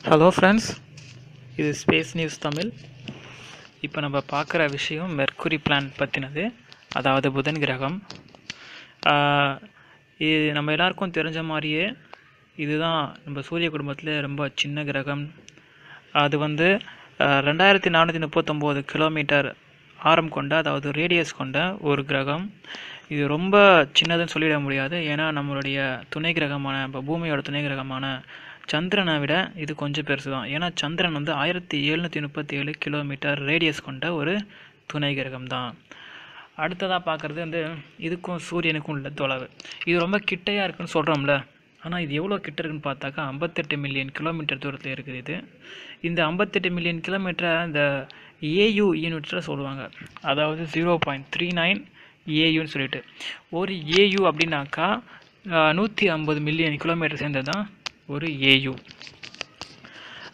Hello friends, இது space news Tamil. இப்போ நம்ம பார்க்குற விஷயம் மெர்க்குரி பிளானட் பற்றினது, அதாவது புதன் கிரகம். இது நம்ம எல்லாருக்கும் தெரிஞ்ச மாதிரியே இதுதான் நம்ம சூரிய குடும்பத்தில் ரொம்ப சின்ன கிரகம். அது வந்து 2439 கிலோமீட்டர் ஆரம் கொண்ட, அதாவது ரேடியஸ் கொண்ட ஒரு கிரகம். இது ரொம்ப சின்னதுன்னு சொல்லிட முடியாது, ஏன்னா நம்மளுடைய துணை கிரகமான, இப்போ பூமியோட துணை கிரகமான சந்திரனை விட இது கொஞ்சம் பெருசு தான். ஏன்னா சந்திரன் வந்து 1737 கிலோமீட்டர் ரேடியஸ் கொண்ட ஒரு துணை கிரகம் தான். அடுத்ததாக பார்க்குறது வந்து இதுக்கும் சூரியனுக்கும் உள்ள தொலைவு. இது ரொம்ப கிட்டையாக இருக்குன்னு சொல்கிறோம்ல, ஆனால் இது எவ்வளோ கிட்ட இருக்குன்னு பார்த்தாக்கா 58 மில்லியன் கிலோமீட்டர் தூரத்தில் இருக்குது இது. இந்த 58 மில்லியன் கிலோமீட்டரை இந்த ஏயு யூனிட்டில் சொல்லுவாங்க, அதாவது 0.39 ஏயுன்னு சொல்லிட்டு. ஒரு ஏயு அப்படின்னாக்கா 150 மில்லியன் கிலோமீட்டர் சேர்ந்தது தான் ஒரு ஏயு.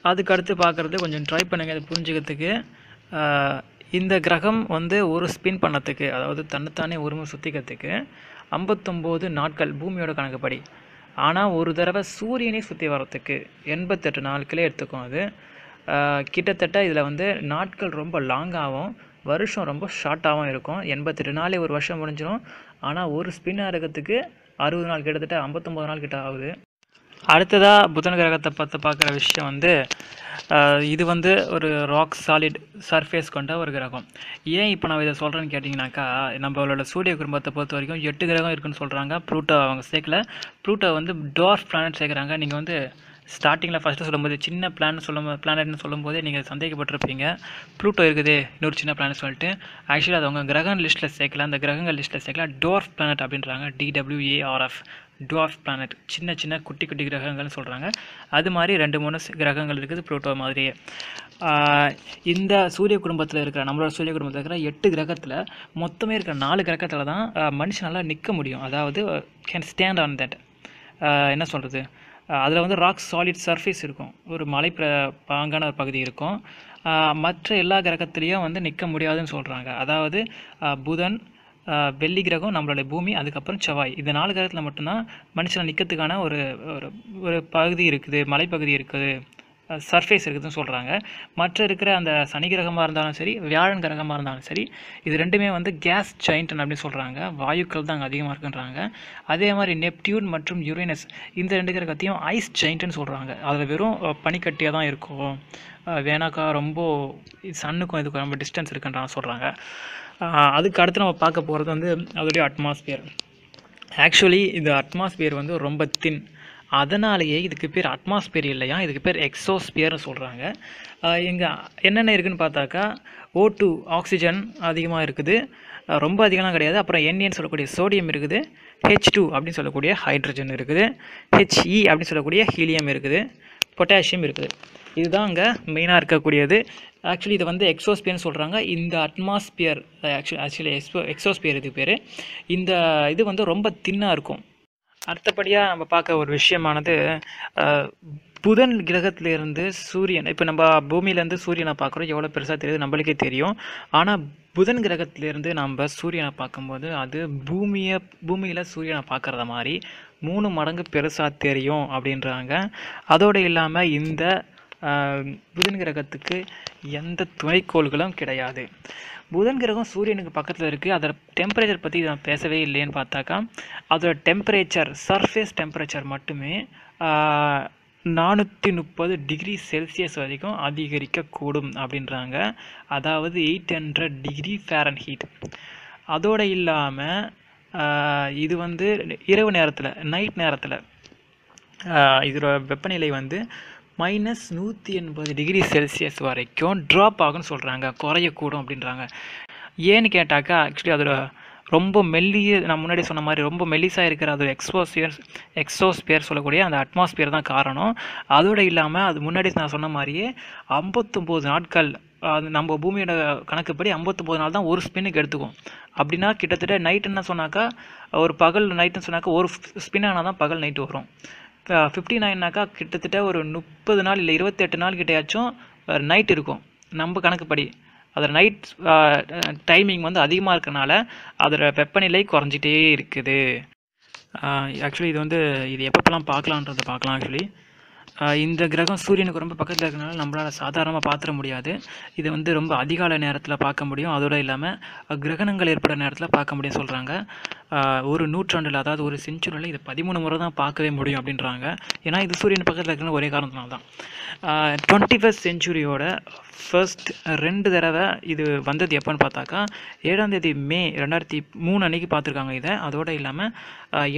அதுக்கு அடுத்து பார்க்குறது கொஞ்சம் ட்ரை பண்ணுங்கள் அதை புரிஞ்சுக்கிறதுக்கு. இந்த கிரகம் வந்து ஒரு ஸ்பின் பண்ணத்துக்கு, அதாவது தன்னைத்தானே ஒரு முறை சுற்றிக்கிறதுக்கு 59 நாட்கள் பூமியோட கணக்குப்படி. ஆனால் ஒரு தடவை சூரியனை சுற்றி வர்றதுக்கு 88 நாட்களே எடுத்துக்கும். அது கிட்டத்தட்ட இதில் வந்து நாட்கள் ரொம்ப லாங்காகவும் வருஷம் ரொம்ப ஷார்ட்டாகவும் இருக்கும். 88 நாளே ஒரு வருஷம் முடிஞ்சிடும். ஆனால் ஒரு ஸ்பின்னாக இருக்கிறதுக்கு 60 நாள், கிட்டத்தட்ட 59 நாள் கிட்ட ஆகுது. அடுத்ததாக புதன் கிரகத்தை பார்க்குற விஷயம் வந்து இது வந்து ஒரு ராக் சாலிட் சர்ஃபேஸ் கொண்ட ஒரு கிரகம். ஏன் இப்போ நான் இதை சொல்கிறேன்னு கேட்டிங்கனாக்கா, நம்மளோட சூரிய குடும்பத்தை பொறுத்த வரைக்கும் 8 கிரகம் இருக்குதுன்னு சொல்கிறாங்க. ப்ளூட்டோ அவங்க சேர்க்கல. ப்ளூட்டோ வந்து டார்ஃப் பிளானட் சேர்க்குறாங்க. நீங்கள் வந்து ஸ்டார்டிங்கில் ஃபஸ்ட்டு சொல்லும்போது சின்ன பிளானட்னு சொல்லும்போதே நீங்கள் சந்தேகப்பட்டிருப்பீங்க, ப்ளூட்டோ இருக்குது இன்னொரு சின்ன பிளானட் சொல்லிட்டு. ஆக்சுவலி அது அவங்க கிரகம் லிஸ்ட்டில் சேர்க்கல, அந்த கிரகங்கள் லிஸ்ட்டில் சேர்க்கல, டார்ஃப் பிளானட் அப்படின்றாங்க. DWARF, டார்ஃப் பிளானட், சின்ன சின்ன குட்டி குட்டி கிரகங்கள்னு சொல்கிறாங்க. அது மாதிரி 2-3 கிரகங்கள் இருக்குது ப்ளூட்டோ மாதிரியே. இந்த சூரிய குடும்பத்தில் இருக்கிற, நம்மளோட சூரிய குடும்பத்தில் இருக்கிற 8 கிரகத்தில் மொத்தமே இருக்கிற 4 கிரகத்தில் தான் மனுஷனால் நிற்க முடியும். அதாவது கேன் ஸ்டாண்ட் ஆன் தட், என்ன சொல்கிறது, அதில் வந்து ராக் சாலிட் சர்ஃபேஸ் இருக்கும், ஒரு மலை பாங்கான ஒரு பகுதி இருக்கும். மற்ற எல்லா கிரகத்துலேயும் வந்து நிற்க முடியாதுன்னு சொல்கிறாங்க. அதாவது புதன், வெள்ளி கிரகம், நம்மளோட பூமி, அதுக்கப்புறம் செவ்வாய், இந்த 4 கிரகத்தில் மட்டும்தான் மனுஷனை நிற்கிறதுக்கான ஒரு ஒரு பகுதி இருக்குது, மலைப்பகுதி இருக்குது, சர்ஃபேஸ் இருக்குதுன்னு சொல்கிறாங்க. மற்ற இருக்கிற அந்த சனி கிரகமாக இருந்தாலும் சரி, வியாழன் கிரகமாக இருந்தாலும் சரி, இது ரெண்டுமே வந்து கேஸ் ஜாயிண்ட் அப்படின்னு சொல்கிறாங்க. வாயுக்கள் தான் அங்கே அதிகமாக இருக்குன்றாங்க. அதே மாதிரி நெப்டியூன் மற்றும் யுரேனஸ், இந்த 2 கிரகத்தையும் ஐஸ் ஜாயிண்ட்டுன்னு சொல்கிறாங்க. அதில் வெறும் பனிக்கட்டியாக தான் இருக்கும், வேணாக்கா ரொம்ப சன்னுக்கும் இதுக்கும் ரொம்ப டிஸ்டன்ஸ் இருக்குன்றாங்க சொல்கிறாங்க. அதுக்கு அடுத்து நம்ம பார்க்க போகிறது வந்து அதோடைய அட்மாஸ்பியர். ஆக்சுவலி இந்த அட்மாஸ்பியர் வந்து ரொம்ப தின், அதனாலேயே இதுக்கு பேர் அட்மாஸ்பியர் இல்லையா, இதுக்கு பேர் எக்ஸோஸ்பியர்னு சொல்கிறாங்க. இங்கே என்னென்ன இருக்குதுன்னு பார்த்தாக்கா, O2 ஆக்சிஜன் அதிகமாக இருக்குது, ரொம்ப அதிகம்லாம் கிடையாது. அப்புறம் NAன்னு சொல்லக்கூடிய சோடியம் இருக்குது, H2 அப்படின்னு சொல்லக்கூடிய ஹைட்ரஜன் இருக்குது, HE அப்படின்னு சொல்லக்கூடிய ஹீலியம் இருக்குது, பொட்டாசியம் இருக்குது. இதுதான் அங்கே மெயினாக இருக்கக்கூடியது. ஆக்சுவலி இதை வந்து எக்ஸோஸ்பியர்னு சொல்கிறாங்க. இந்த அட்மாஸ்பியர் ஆக்சுவலி எக்ஸோஸ்பியர் இது பேர். இந்த இது வந்து ரொம்ப தின்னாக இருக்கும். அடுத்தபடியாக நம்ம பார்க்க ஒரு விஷயமானது, புதன் கிரகத்திலேருந்து சூரியன், இப்போ நம்ம பூமியிலேருந்து சூரியனை பார்க்குறோம், எவ்வளோ பெருசாக தெரியுது நம்மளுக்கே தெரியும். ஆனால் புதன் கிரகத்திலேருந்து நம்ம சூரியனை பார்க்கும்போது அது பூமியில் சூரியனை பார்க்குறத மாதிரி 3 மடங்கு பெருசாக தெரியும் அப்படின்றாங்க. அதோடு இல்லாமல் இந்த புதன் கிரகத்துக்கு எந்த துணைக்கோள்களும் கிடையாது. புதன் கிரகம் சூரியனுக்கு பக்கத்தில் இருக்குது. அதோட டெம்பரேச்சர் பற்றி நான் பேசவே இல்லைன்னு பார்த்தாக்கா, அதோட டெம்பரேச்சர், சர்ஃபேஸ் டெம்பரேச்சர் மட்டுமே 430 டிகிரி செல்சியஸ் வரைக்கும் அதிகரிக்கக்கூடும் அப்படின்றாங்க. அதாவது 800 டிகிரி ஃபாரன்ஹீட். அதோடு இல்லாமல் இது வந்து இரவு நேரத்தில், நைட் நேரத்தில் இதோட வெப்பநிலை வந்து -180 டிகிரி செல்சியஸ் வரைக்கும் ட்ராப் ஆகும்னு சொல்கிறாங்க, குறையக்கூடும் அப்படின்றாங்க. ஏன்னு கேட்டாக்கா, ஆக்சுவலி அதோட ரொம்ப நான் முன்னாடி சொன்ன மாதிரி ரொம்ப மெல்லிசாக இருக்கிற அதோட எக்ஸோஸ்பியர் சொல்லக்கூடிய அந்த அட்மாஸ்பியர் தான் காரணம். அதோடு இல்லாமல் அது முன்னாடி நான் சொன்ன மாதிரியே 59 நாட்கள், அது நம்ம பூமியோட கணக்குப்படி 59 நாள் தான் ஒரு ஸ்பின்னுக்கு எடுத்துக்கும். அப்படின்னா கிட்டத்தட்ட நைட்டுன்னு சொன்னாக்கா, ஒரு பகல் நைட்டுன்னு சொன்னாக்கா ஒரு ஸ்பின் ஆனால் தான் பகல் நைட்டு வரும். 59நாக்கா கிட்டத்தட்ட ஒரு 30 நாள் இல்லை 28 நாள் கிட்டையாச்சும் நைட் இருக்கும் நம்ம கணக்குப்படி. அதோட நைட் டைமிங் வந்து அதிகமாக இருக்கிறனால அதோட வெப்பநிலை குறைஞ்சிட்டே இருக்குது. ஆக்சுவலி இது எப்பப்பெல்லாம் பார்க்கலான்றதை பார்க்கலாம். ஆக்சுவலி இந்த கிரகம் சூரியனுக்கு ரொம்ப பக்கத்தில் இருக்கிறனால நம்மளால் சாதாரணமாக பார்த்துட முடியாது. இது வந்து ரொம்ப அதிகாலை நேரத்தில் பார்க்க முடியும். அதோடு இல்லாமல் கிரகணங்கள் ஏற்படுற நேரத்தில் பார்க்க முடியும்னு சொல்கிறாங்க. ஒரு நூற்றாண்டில், அதாவது ஒரு செஞ்சுரியில் இது 13 முறை தான் பார்க்கவே முடியும் அப்படின்றாங்க. ஏன்னா இது சூரியன் பக்கத்தில் இருக்கிற ஒரே காரணத்தினால தான். 21st செஞ்சுரியோட ஃபர்ஸ்ட் 2 தடவை இது வந்தது எப்போன்னு பார்த்தாக்கா 7ஆம் தேதி மே 2003 அன்றைக்கி பார்த்துருக்காங்க இதை. அதோடு இல்லாமல்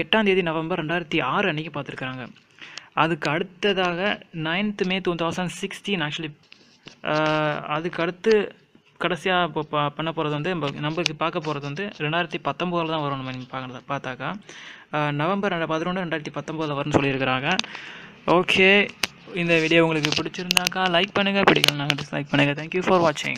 8ஆம் தேதி நவம்பர் 2006 அன்றைக்கி பார்த்துருக்காங்க. அதுக்கு அடுத்ததாக 9th May 2016 ஆக்சுவலி. அதுக்கு அடுத்து கடைசியாக இப்போ பண்ண போகிறது வந்து நம்மளுக்கு பார்க்க போகிறது வந்து 2019 தான் வரும். நம்ம பார்த்தாக்கா நவம்பர் 11 2019 வரும்னு சொல்லியிருக்கிறாங்க. ஓகே, இந்த வீடியோ உங்களுக்கு பிடிச்சிருந்தாக்கா லைக் பண்ணுங்கள், பிடிக்கலனாக்கா டிஸ்லைக் பண்ணுங்கள். தேங்க்யூ ஃபார் வாட்சிங்.